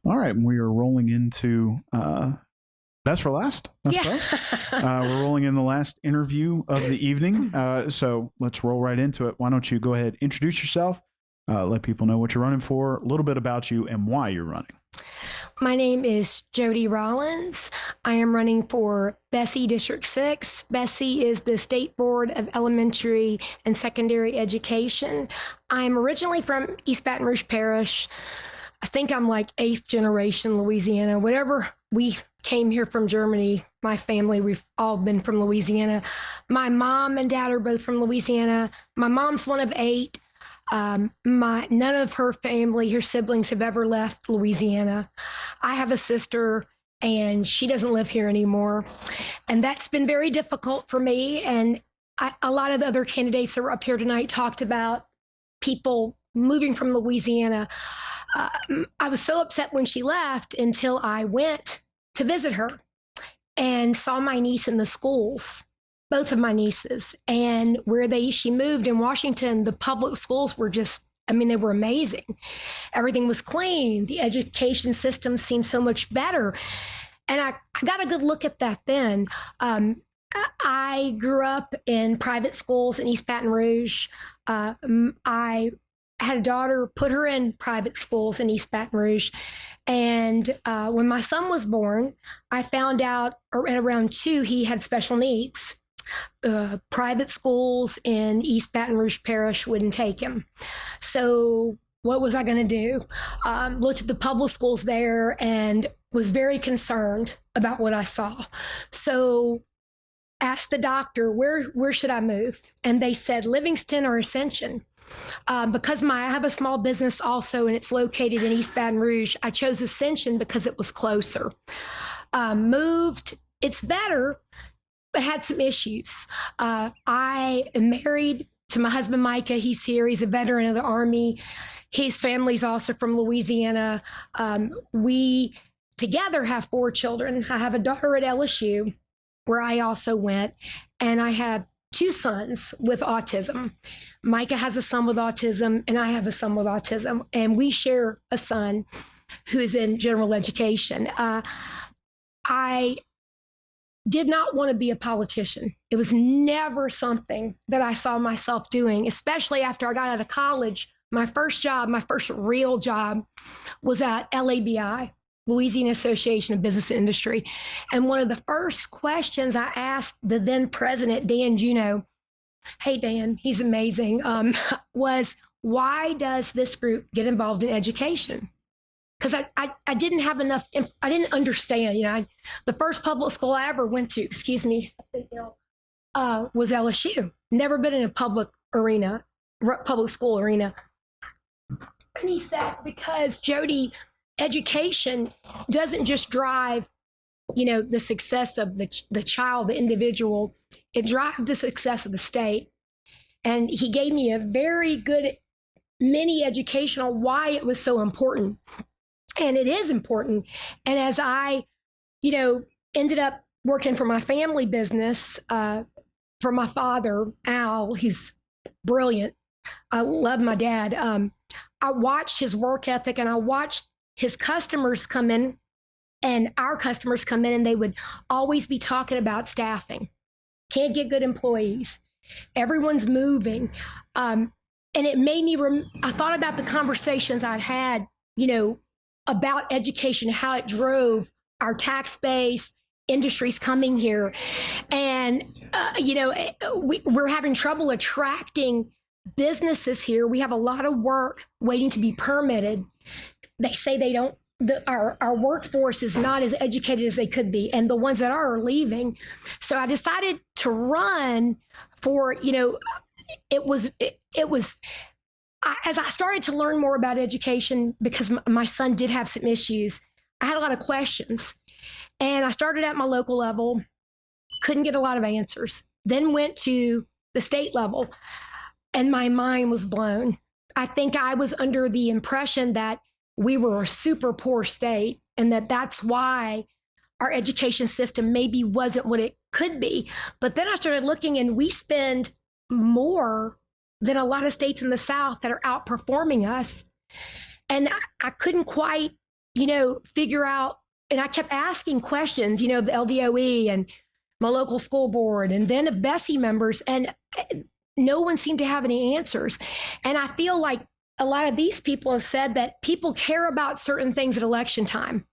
All right, we are rolling into Best for last. That's yeah. We're rolling in the last interview of the evening. So let's roll right into it. Why don't you go ahead, introduce yourself, let people know what you're running for, a little bit about you and why you're running. My name is Jodi Rollins. I am running for BESE District 6. BESE is the State Board of Elementary and Secondary Education. I'm originally from East Baton Rouge Parish. I think I'm like 8th generation Louisiana. Whatever, we came here from Germany. My family, we've all been from Louisiana. My mom and dad are both from Louisiana. My mom's one of 8. None of her family, her siblings have ever left Louisiana. I have a sister and she doesn't live here anymore. And that's been very difficult for me. And a lot of the other candidates that were up here tonight talked about people moving from Louisiana. I was so upset when she left until I went to visit her and saw my niece in the schools. Both of my nieces, and where she moved in Washington, the public schools were just, they were amazing. Everything was clean. The education system seemed so much better. And I got a good look at that then. I grew up in private schools in East Baton Rouge. I had a daughter, put her in private schools in East Baton Rouge. And when my son was born, I found out at around 2, he had special needs. Private schools in East Baton Rouge Parish wouldn't take him. So what was I going to do? Looked at the public schools there and was very concerned about what I saw. So asked the doctor, where should I move? And they said Livingston or Ascension. Because I have a small business also, and it's located in East Baton Rouge, I chose Ascension because it was closer. Moved, it's better, but had some issues. I am married to my husband, Micah. He's here. He's a veteran of the Army. His family's also from Louisiana. We together have 4 children. I have a daughter at LSU, where I also went, and I have 2 sons with autism. Micah has a son with autism, and I have a son with autism, and we share a son who is in general education. I did not want to be a politician. It was never something that I saw myself doing, especially after I got out of college. My first real job was at LABI, Louisiana Association of Business and Industry. And one of the first questions I asked the then president, Dan Juneau, hey, Dan, he's amazing, was, why does this group get involved in education? Because I didn't have enough, I didn't understand, the first public school I ever went to, was LSU. Never been in a public school arena. And he said, because Jodi, education doesn't just drive, the success of the child, the individual, it drives the success of the state. And he gave me a very good mini educational why it was so important. And it is important. And as I, ended up working for my family business, for my father, Al, he's brilliant. I love my dad. I watched his work ethic, and I watched his customers come in, and our customers come in, and they would always be talking about staffing. Can't get good employees. Everyone's moving. And it made me, I thought about the conversations I'd had, about education, how it drove our tax base, industries coming here. And, we're having trouble attracting businesses here. We have a lot of work waiting to be permitted. They say our workforce is not as educated as they could be, and the ones that are leaving. So I decided to run for, it was as I started to learn more about education, because my son did have some issues, I had a lot of questions. And I started at my local level, couldn't get a lot of answers, then went to the state level, and my mind was blown. I think I was under the impression that we were a super poor state, and that's why our education system maybe wasn't what it could be. But then I started looking, and we spend more than a lot of states in the South that are outperforming us. And I couldn't quite, figure out, and I kept asking questions, the LDOE and my local school board, and then of BESE members, and no one seemed to have any answers. And I feel like a lot of these people have said that people care about certain things at election time.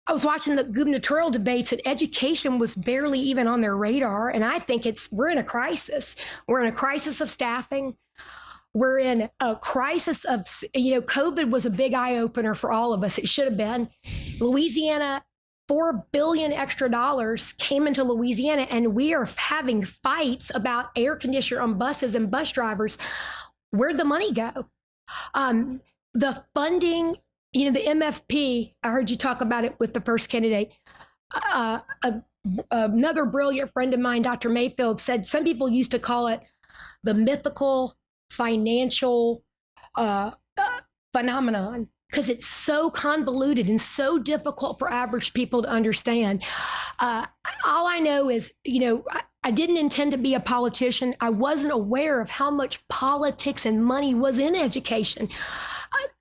I was watching the gubernatorial debates, and education was barely even on their radar. And I think we're in a crisis. We're in a crisis of staffing. We're in a crisis of, COVID was a big eye opener for all of us. It should have been. Louisiana, $4 billion extra dollars came into Louisiana, and we are having fights about air conditioner on buses and bus drivers. Where'd the money go? The funding, the MFP, I heard you talk about it with the first candidate. Another brilliant friend of mine, Dr. Mayfield, said some people used to call it the mythical financial phenomenon, because it's so convoluted and so difficult for average people to understand. All I know is, I didn't intend to be a politician. I wasn't aware of how much politics and money was in education.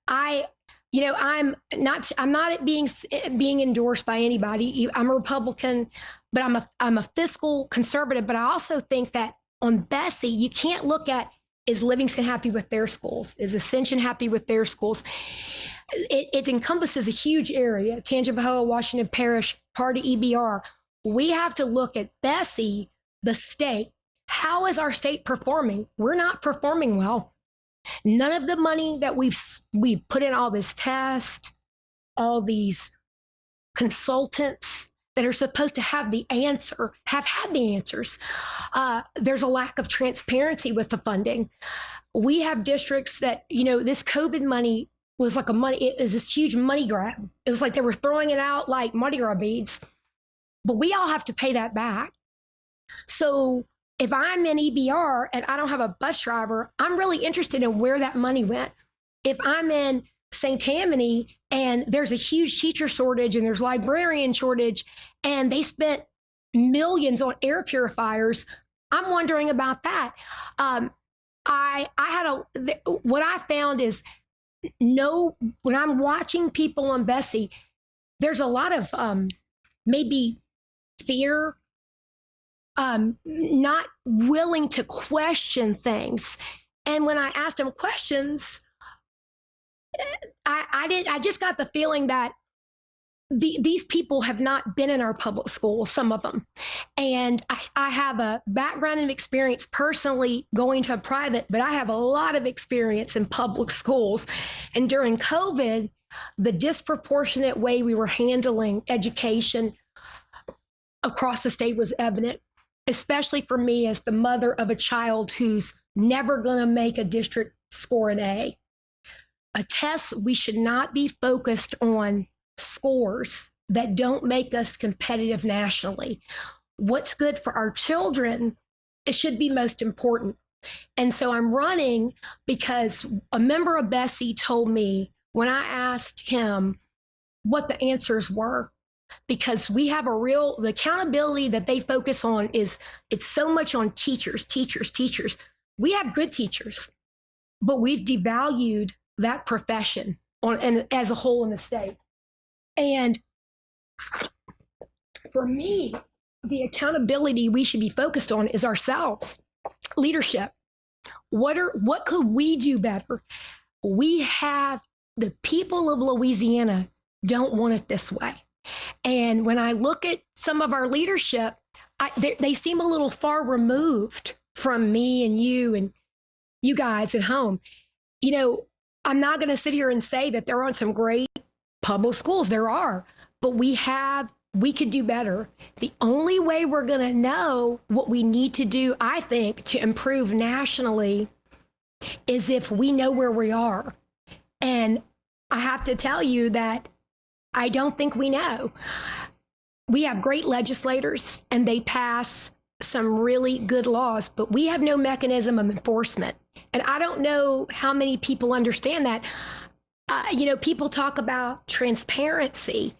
I'm not being endorsed by anybody. I'm a Republican, but I'm a fiscal conservative. But I also think that on BESE, you can't look at, is Livingston happy with their schools? Is Ascension happy with their schools? It encompasses a huge area, Tangipahoa, Washington Parish, part of EBR. We have to look at BESE, the state. How is our state performing? We're not performing well. None of the money that we've put in, all this test, all these consultants that are supposed to have the answer, have had the answers. There's a lack of transparency with the funding. We have districts that, this COVID money was like it was this huge money grab. It was like they were throwing it out like Mardi Gras beads, but we all have to pay that back. So if I'm in EBR and I don't have a bus driver, I'm really interested in where that money went. If I'm in St. Tammany and there's a huge teacher shortage and there's librarian shortage and they spent millions on air purifiers, I'm wondering about that. What I found is when I'm watching people on BESE, there's a lot of maybe fear, not willing to question things. And when I asked them questions, I just got the feeling that these people have not been in our public schools, some of them. And I have a background and experience personally going to a private, but I have a lot of experience in public schools. And during COVID, the disproportionate way we were handling education across the state was evident, especially for me as the mother of a child who's never going to make a district score an A. A test, we should not be focused on scores that don't make us competitive nationally. What's good for our children, it should be most important. And so I'm running because a member of BESE told me when I asked him what the answers were, because we have the accountability that they focus on it's so much on teachers. We have good teachers, but we've devalued that profession and as a whole in the state. And for me, the accountability we should be focused on is ourselves, leadership. What could we do better? The people of Louisiana don't want it this way. And when I look at some of our leadership, they seem a little far removed from me and you guys at home. I'm not going to sit here and say that there aren't some great public schools. There are, but we could do better. The only way we're going to know what we need to do, I think, to improve nationally is if we know where we are. And I have to tell you that I don't think we know. We have great legislators and they pass some really good laws, but we have no mechanism of enforcement. And I don't know how many people understand that. People talk about transparency.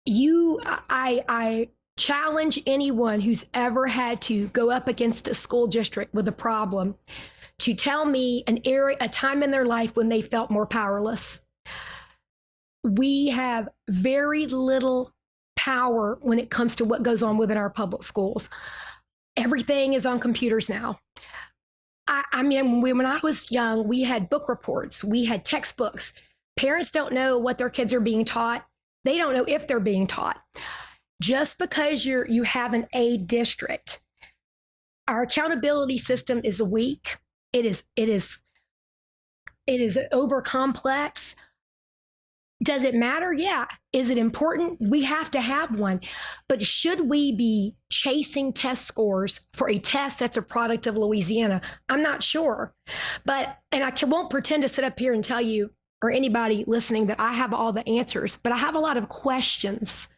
I challenge anyone who's ever had to go up against a school district with a problem to tell me a time in their life when they felt more powerless. We have very little power when it comes to what goes on within our public schools. Everything is on computers now. I mean, when I was young, we had book reports, we had textbooks. Parents don't know what their kids are being taught. They don't know if they're being taught. Just because you have an A district, our accountability system is weak. It is over complex. Does it matter? Yeah. Is it important? We have to have one. But should we be chasing test scores for a test that's a product of Louisiana? I'm not sure. And I won't pretend to sit up here and tell you or anybody listening that I have all the answers, but I have a lot of questions,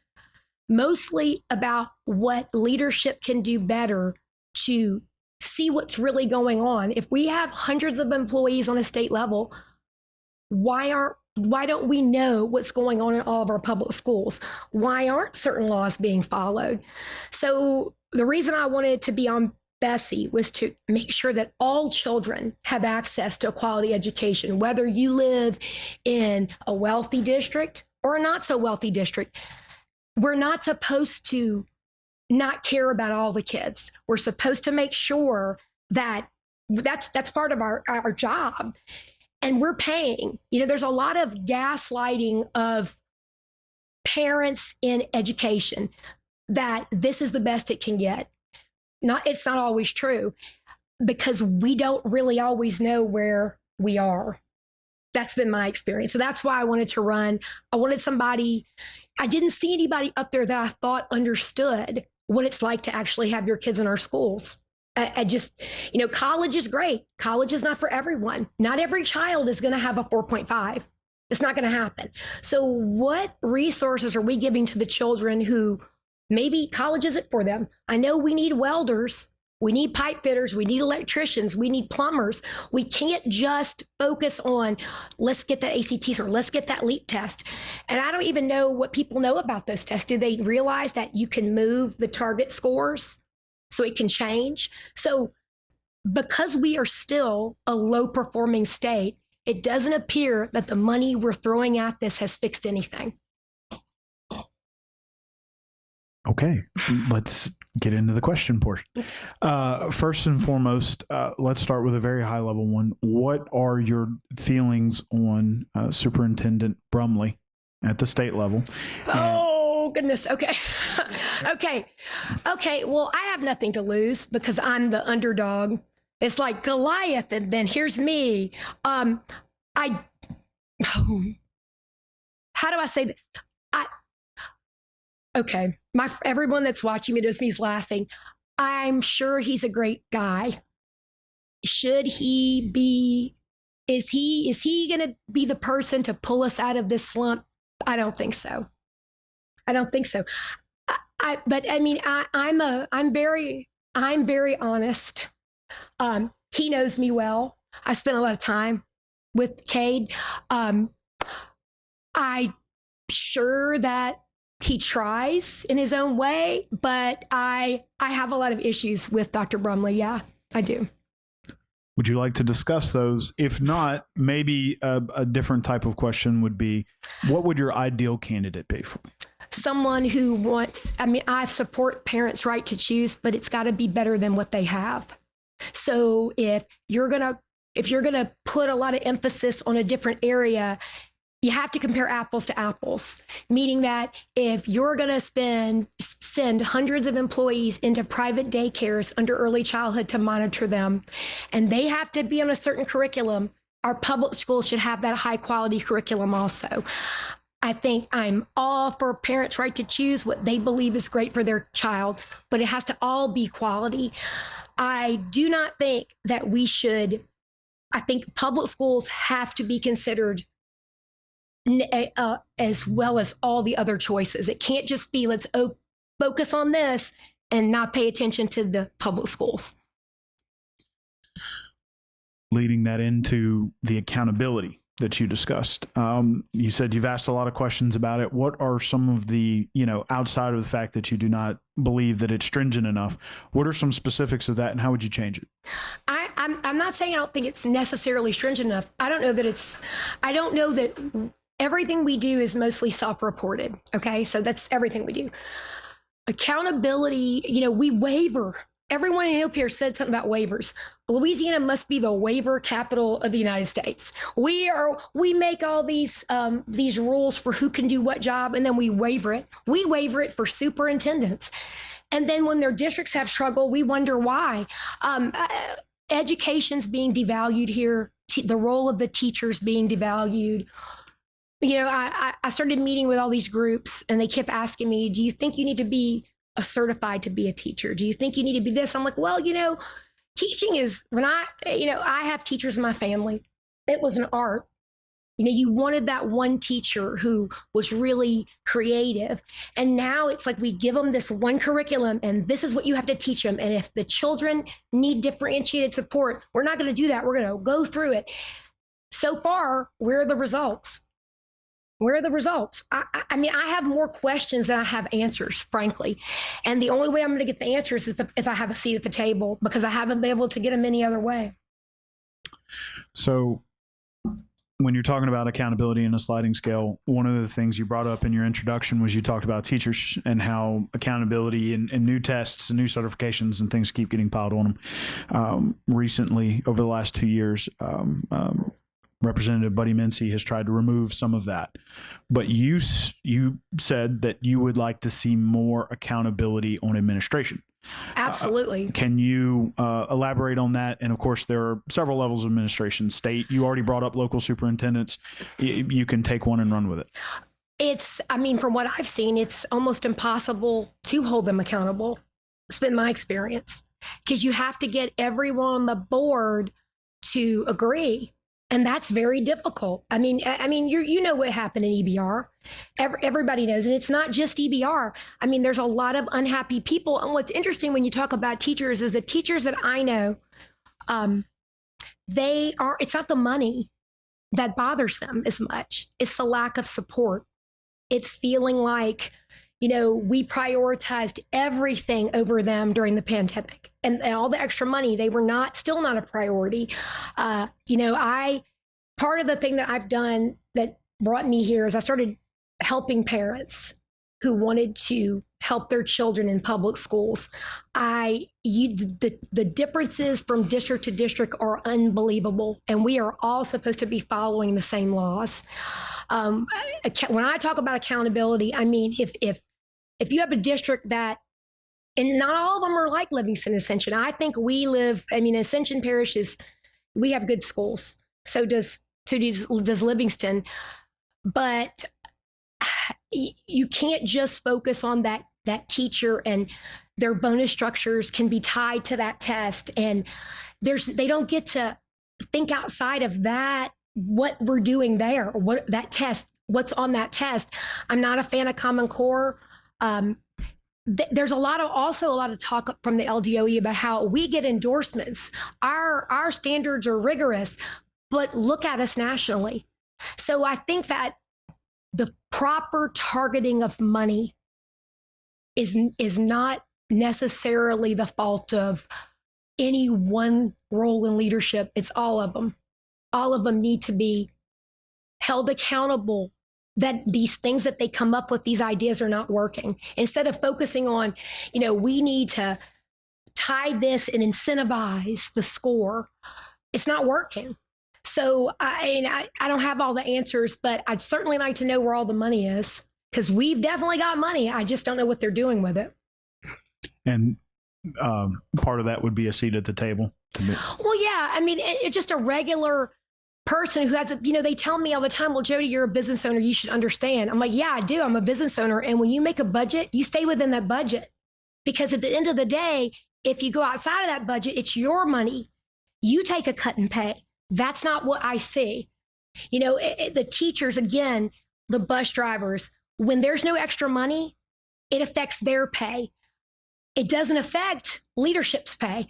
mostly about what leadership can do better to see what's really going on. If we have hundreds of employees on a state level, why don't we know what's going on in all of our public schools? Why aren't certain laws being followed? So the reason I wanted to be on BESE was to make sure that all children have access to a quality education, whether you live in a wealthy district or a not so wealthy district. We're not supposed to not care about all the kids. We're supposed to make sure that that's part of our job. And we're paying. There's a lot of gaslighting of parents in education that this is the best it can get. It's not always true, because we don't really always know where we are. That's been my experience. So that's why I wanted to run. I didn't see anybody up there that I thought understood what it's like to actually have your kids in our schools. I just, college is great. College is not for everyone. Not every child is going to have a 4.5. It's not going to happen. So what resources are we giving to the children who maybe college isn't for them? I know we need welders. We need pipe fitters. We need electricians. We need plumbers. We can't just focus on, let's get that ACTs or let's get that LEAP test. And I don't even know what people know about those tests. Do they realize that you can move the target scores so it can change? So because we are still a low performing state, it doesn't appear that the money we're throwing at this has fixed anything. Okay, let's get into the question portion. First and foremost, let's start with a very high level one. What are your feelings on Superintendent Brumley at the state level? Oh, goodness. Okay. Okay. Well, I have nothing to lose because I'm the underdog. It's like Goliath, and then here's me. How do I say that? Okay. Everyone that's watching me knows me's laughing. I'm sure he's a great guy. Should he be, is he going to be the person to pull us out of this slump? I don't think so. I'm very honest. He knows me well. I spent a lot of time with Cade. I'm sure that he tries in his own way, but I have a lot of issues with Dr. Brumley. Yeah, I do. Would you like to discuss those? If not, maybe a different type of question would be, what would your ideal candidate be for? Someone who wants, I support parents' right to choose, but it's got to be better than what they have. So if you're going to put a lot of emphasis on a different area, you have to compare apples to apples, meaning that if you're going to send hundreds of employees into private daycares under early childhood to monitor them, and they have to be on a certain curriculum, our public schools should have that high quality curriculum also. I think I'm all for parents' right to choose what they believe is great for their child, but it has to all be quality. I do not think that I think public schools have to be considered as well as all the other choices. It can't just be, let's focus on this and not pay attention to the public schools. Leading that into the accountability that you discussed. You said you've asked a lot of questions about it. What are some of the, outside of the fact that you do not believe that it's stringent enough, what are some specifics of that and how would you change it? I'm not saying I don't think it's necessarily stringent enough. I don't know that everything we do is mostly self-reported. Okay. So that's everything we do. Accountability, we waiver. Everyone in Hill Pier said something about waivers. Louisiana must be the waiver capital of the United States. We make all these rules for who can do what job, and then we waiver it. We waiver it for superintendents. And then when their districts have struggle, we wonder why. Education's being devalued here, the role of the teachers being devalued. I started meeting with all these groups, and they kept asking me, do you think you need to be certified to be a teacher? Do you think you need to be this? I'm like, well, teaching is, when I have teachers in my family. It was an art. You wanted that one teacher who was really creative. And now it's like we give them this one curriculum, and this is what you have to teach them. And if the children need differentiated support, we're not going to do that. We're going to go through it. So far, where are the results? Where are the results? I mean, I have more questions than I have answers, frankly. And the only way I'm going to get the answers is if I have a seat at the table, because I haven't been able to get them any other way. So when you're talking about accountability in a sliding scale, one of the things you brought up in your introduction was you talked about teachers and how accountability and new tests and new certifications and things keep getting piled on them. Recently, over the last 2 years, Representative Buddy Mincy has tried to remove some of that. But you said that you would like to see more accountability on administration. Absolutely. Can you elaborate on that? And of course, there are several levels of administration. State, you already brought up local superintendents. You can take one and run with it. From what I've seen, it's almost impossible to hold them accountable. It's been my experience, because you have to get everyone on the board to agree. And that's very difficult. I mean, you know what happened in EBR. Everybody knows, and it's not just EBR. I mean, there's a lot of unhappy people. And what's interesting when you talk about teachers is the teachers that I know, it's not the money that bothers them as much. It's the lack of support. It's feeling like, we prioritized everything over them during the pandemic, and all the extra money, they were still not a priority. Part of the thing that I've done that brought me here is I started helping parents who wanted to help their children in public schools. The differences from district to district are unbelievable, and we are all supposed to be following the same laws. When I talk about accountability, I mean, if you have a district that, and not all of them are like Livingston, Ascension. I think Ascension Parish we have good schools. So does Livingston. But you can't just focus on that teacher, and their bonus structures can be tied to that test. And they don't get to think outside of that, what we're doing there, what that test, what's on that test. I'm not a fan of Common Core. There's also a lot of talk from the LDOE about how we get endorsements. Our standards are rigorous, but look at us nationally. So I think that the proper targeting of money is not necessarily the fault of any one role in leadership. It's all of them. All of them need to be held accountable that these things that they come up with, these ideas are not working. Instead of focusing on, we need to tie this and incentivize the score, it's not working. So I don't have all the answers, but I'd certainly like to know where all the money is, because we've definitely got money. I just don't know what they're doing with it. And part of that would be a seat at the table. Well, yeah. I mean, it's just a regular person who has they tell me all the time, well, Jodi, you're a business owner, you should understand. I'm like, yeah, I do. I'm a business owner. And when you make a budget, you stay within that budget, because at the end of the day, if you go outside of that budget, it's your money. You take a cut and pay. That's not what I see. The teachers, again, the bus drivers, when there's no extra money, it affects their pay. It doesn't affect leadership's pay.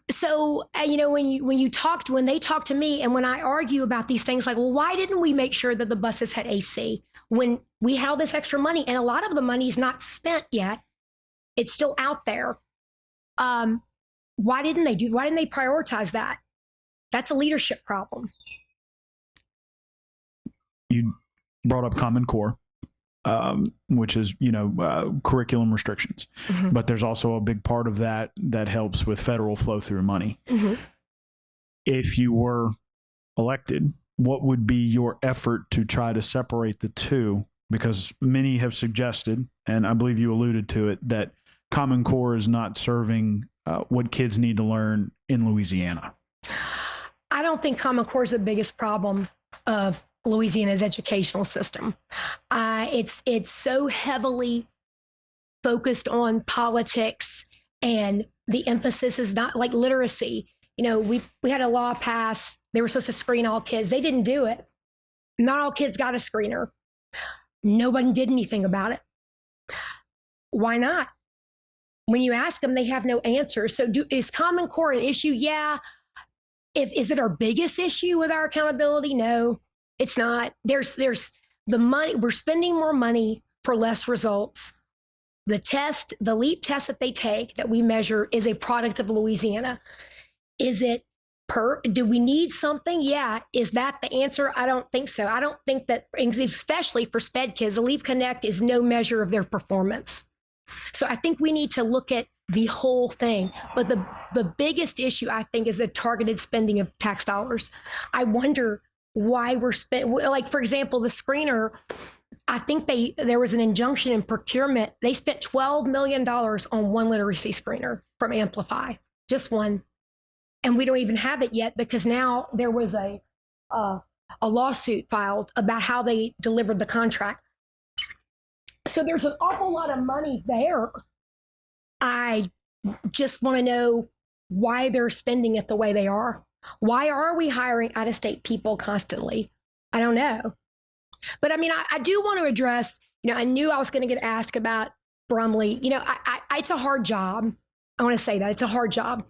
So, when they talk to me, and when I argue about these things, like, well, why didn't we make sure that the buses had AC when we had all this extra money? And a lot of the money is not spent yet. It's still out there. Why didn't they prioritize that? That's a leadership problem. You brought up Common Core, which is, curriculum restrictions. Mm-hmm. But there's also a big part of that helps with federal flow through money. Mm-hmm. If you were elected, what would be your effort to try to separate the two? Because many have suggested, and I believe you alluded to it, that Common Core is not serving what kids need to learn in Louisiana. I don't think Common Core is the biggest problem of Louisiana's educational system. It's so heavily focused on politics, and the emphasis is not like literacy. We had a law passed. They were supposed to screen all kids. They didn't do it. Not all kids got a screener. No one did anything about it. Why not? When you ask them, they have no answers. So is Common Core an issue? Yeah. Is it our biggest issue with our accountability? No, it's not. There's the money. We're spending more money for less results. The LEAP test that they take, that we measure, is a product of Louisiana. Is it do we need something? Yeah. Is that the answer? I don't think so. I don't think that, especially for SPED kids, the LEAP Connect is no measure of their performance. So I think we need to look at the whole thing. But the biggest issue, I think, is the targeted spending of tax dollars. I wonder why we're like, for example, the screener, I think there was an injunction in procurement. They spent $12 million on one literacy screener from Amplify, just one. And we don't even have it yet because now there was a lawsuit filed about how they delivered the contract. So there's an awful lot of money there. I just want to know why they're spending it the way they are. Why are we hiring out-of-state people constantly? I don't know. But I mean, I do want to address, I knew I was going to get asked about Brumley. It's a hard job. I want to say that it's a hard job.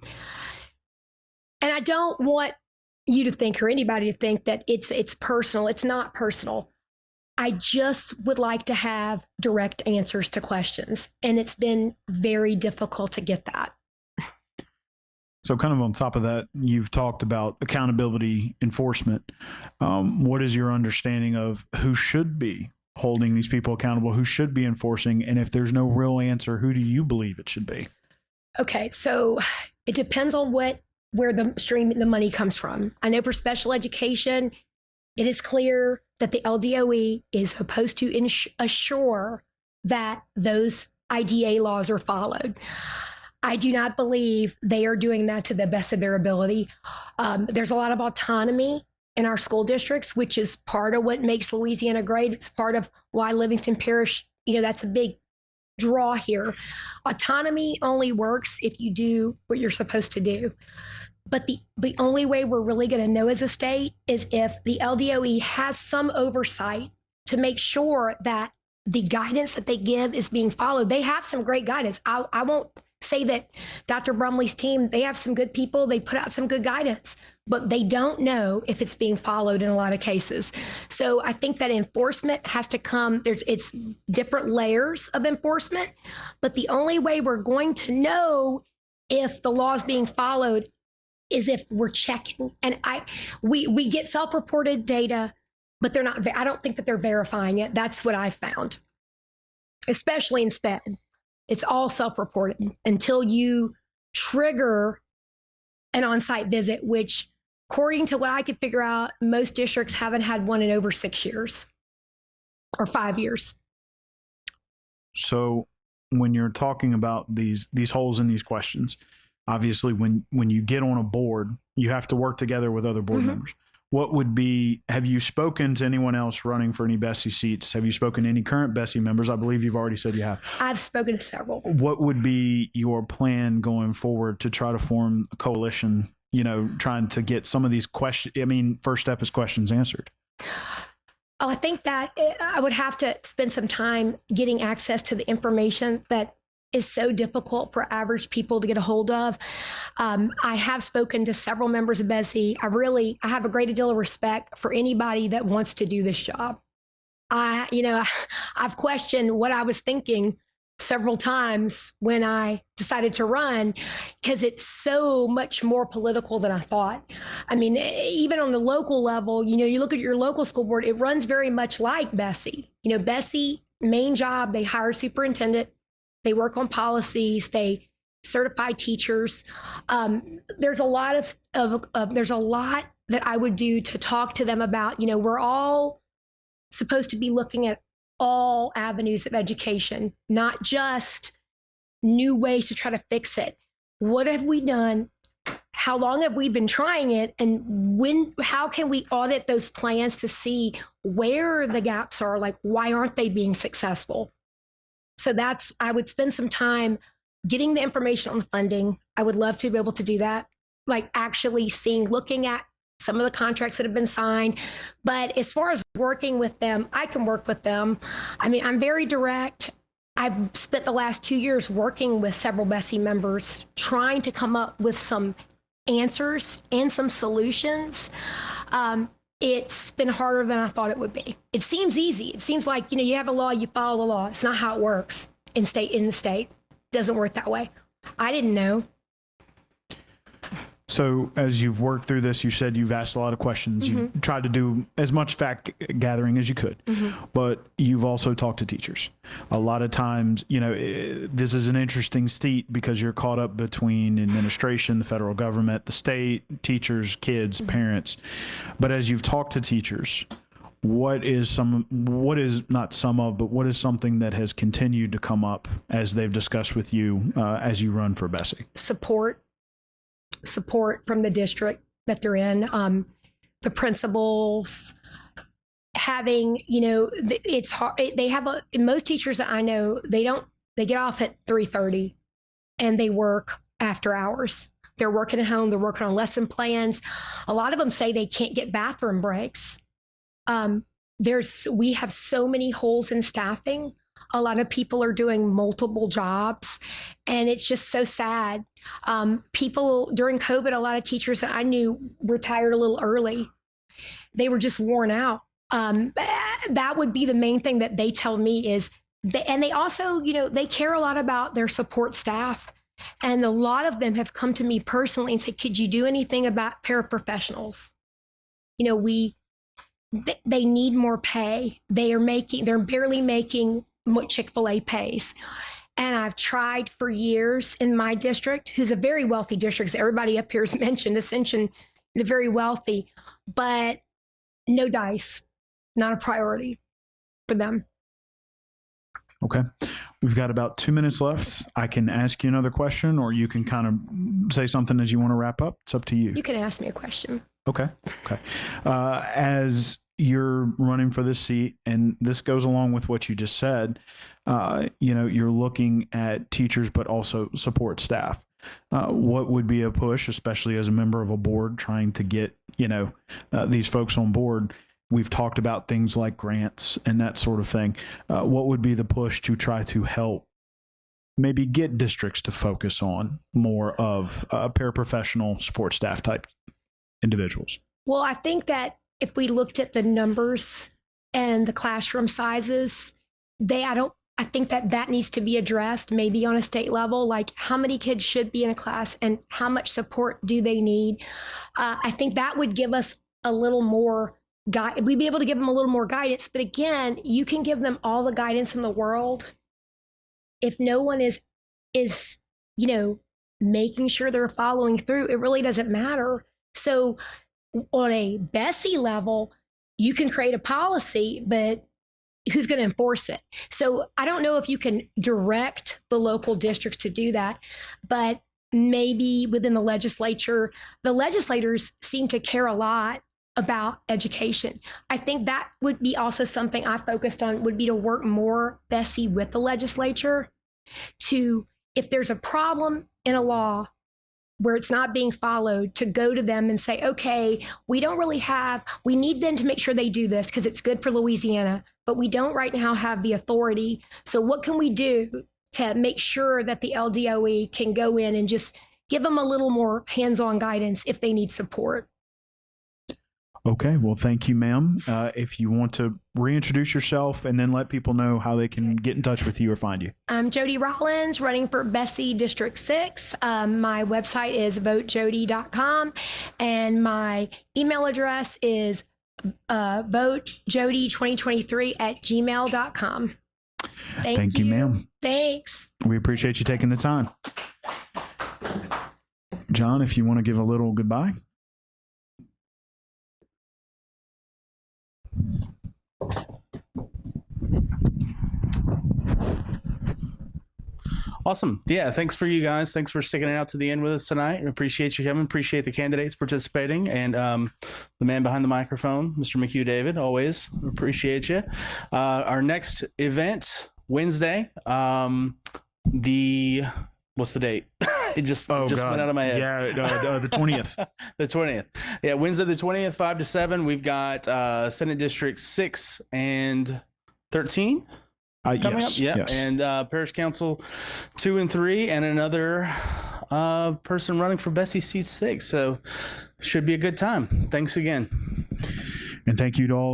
And I don't want you to think, or anybody to think, that it's personal. It's not personal. I just would like to have direct answers to questions. And it's been very difficult to get that. So kind of on top of that, you've talked about accountability enforcement. What is your understanding of who should be holding these people accountable, who should be enforcing? And if there's no real answer, who do you believe it should be? Okay, so it depends on where the money comes from. I know for special education, it is clear that the LDOE is supposed to assure that those IDA laws are followed. I do not believe they are doing that to the best of their ability. There's a lot of autonomy in our school districts, which is part of what makes Louisiana great. It's part of why Livingston Parish, that's a big draw here. Autonomy only works if you do what you're supposed to do. But the only way we're really going to know as a state is if the LDOE has some oversight to make sure that the guidance that they give is being followed. They have some great guidance. I won't say that Dr. Brumley's team, they have some good people. They put out some good guidance, but they don't know if it's being followed in a lot of cases. So I think that enforcement has to come. It's different layers of enforcement, but the only way we're going to know if the law is being followed is if we're checking. And we get self-reported data, but they're not. I don't think that they're verifying it. That's what I found, especially in SPED. It's all self-reported until you trigger an on-site visit, which, according to what I could figure out, most districts haven't had one in over 6 years or 5 years. So when you're talking about these holes in these questions, obviously when you get on a board, you have to work together with other board members. What would be, have you spoken to anyone else running for any BESE seats? Have you spoken to any current BESE members? I believe you've already said you have. I've spoken to several. What would be your plan going forward to try to form a coalition, trying to get some of these questions? I mean, first step is questions answered. Oh, I think that I would have to spend some time getting access to the information that is so difficult for average people to get a hold of. I have spoken to several members of BESE. I have a great deal of respect for anybody that wants to do this job. I've questioned what I was thinking several times when I decided to run because it's so much more political than I thought. I mean, even on the local level, you look at your local school board, it runs very much like BESE. BESE, main job, they hire a superintendent, they work on policies, they certify teachers. There's a lot there's a lot that I would do to talk to them about, we're all supposed to be looking at all avenues of education, not just new ways to try to fix it. What have we done? How long have we been trying it? And how can we audit those plans to see where the gaps are? Like, why aren't they being successful? So I would spend some time getting the information on the funding. I would love to be able to do that, like actually looking at some of the contracts that have been signed. But as far as working with them, I can work with them. I mean, I'm very direct. I've spent the last 2 years working with several BESE members, trying to come up with some answers and some solutions. It's been harder than I thought it would be. It seems easy. It seems like, you have a law, you follow the law. It's not how it works in the state. It doesn't work that way. I didn't know. So as you've worked through this, you said you've asked a lot of questions. You tried to do as much fact gathering as you could, but you've also talked to teachers. A lot of times, this is an interesting seat because you're caught up between administration, the federal government, the state, teachers, kids, parents. But as you've talked to teachers, what is something that has continued to come up as they've discussed with you as you run for BESE? Support from the district that they're in, the principals having, it's hard. They have most teachers that I know, they get off at 3:30 and they work after hours. They're working at home. They're working on lesson plans. A lot of them say they can't get bathroom breaks. We have so many holes in staffing. A lot of people are doing multiple jobs, and it's just so sad. People during COVID, a lot of teachers that I knew retired a little early. They were just worn out. That would be the main thing that they tell me is, and they also, they care a lot about their support staff. And a lot of them have come to me personally and said, could you do anything about paraprofessionals? They need more pay. They're barely making what Chick-fil-A pays. And I've tried for years in my district, who's a very wealthy district, as everybody up here has mentioned, Ascension, they're very wealthy, but no dice, not a priority for them. Okay. We've got about 2 minutes left. I can ask you another question, or you can kind of say something as you want to wrap up. It's up to you. You can ask me a question. Okay. As you're running for this seat, and this goes along with what you just said, you're looking at teachers, but also support staff. What would be a push, especially as a member of a board trying to get, these folks on board? We've talked about things like grants and that sort of thing. What would be the push to try to help maybe get districts to focus on more of paraprofessional support staff type individuals? Well, I think that if we looked at the numbers and the classroom sizes, I think that needs to be addressed maybe on a state level, like how many kids should be in a class and how much support do they need. I think that would give us a little more we'd be able to give them a little more guidance. But again, you can give them all the guidance in the world. If no one is making sure they're following through, it really doesn't matter. So on a BESE level, you can create a policy, but who's going to enforce it? So I don't know if you can direct the local districts to do that, but maybe within the legislature, the legislators seem to care a lot about education. I think that would be also something I focused on, would be to work more BESE with the legislature to, if there's a problem in a law where it's not being followed, to go to them and say, okay, we need them to make sure they do this because it's good for Louisiana, but we don't right now have the authority. So what can we do to make sure that the LDOE can go in and just give them a little more hands-on guidance if they need support? Okay, well, thank you, ma'am. If you want to reintroduce yourself and then let people know how they can get in touch with you or find you. I'm Jodi Rollins, running for BESE District 6. My website is votejodi.com, and my email address is votejodi2023@gmail.com. Thank you, ma'am. Thanks. We appreciate you taking the time. John, if you want to give a little goodbye. Awesome. Yeah, thanks for you guys. Thanks for sticking it out to the end with us tonight. Appreciate you, Kevin. Appreciate the candidates participating, and the man behind the microphone, Mr. McHugh David. Always appreciate you. Our next event, Wednesday. What's the date? It just went out of my head. Yeah, the 20th. The 20th. Yeah, Wednesday the 20th, 5 to 7. We've got Senate District 6 and 13 coming yes, up. Yeah, yes. and Parish Council 2 and 3, and another person running for BESE seat 6. So should be a good time. Thanks again. And thank you to all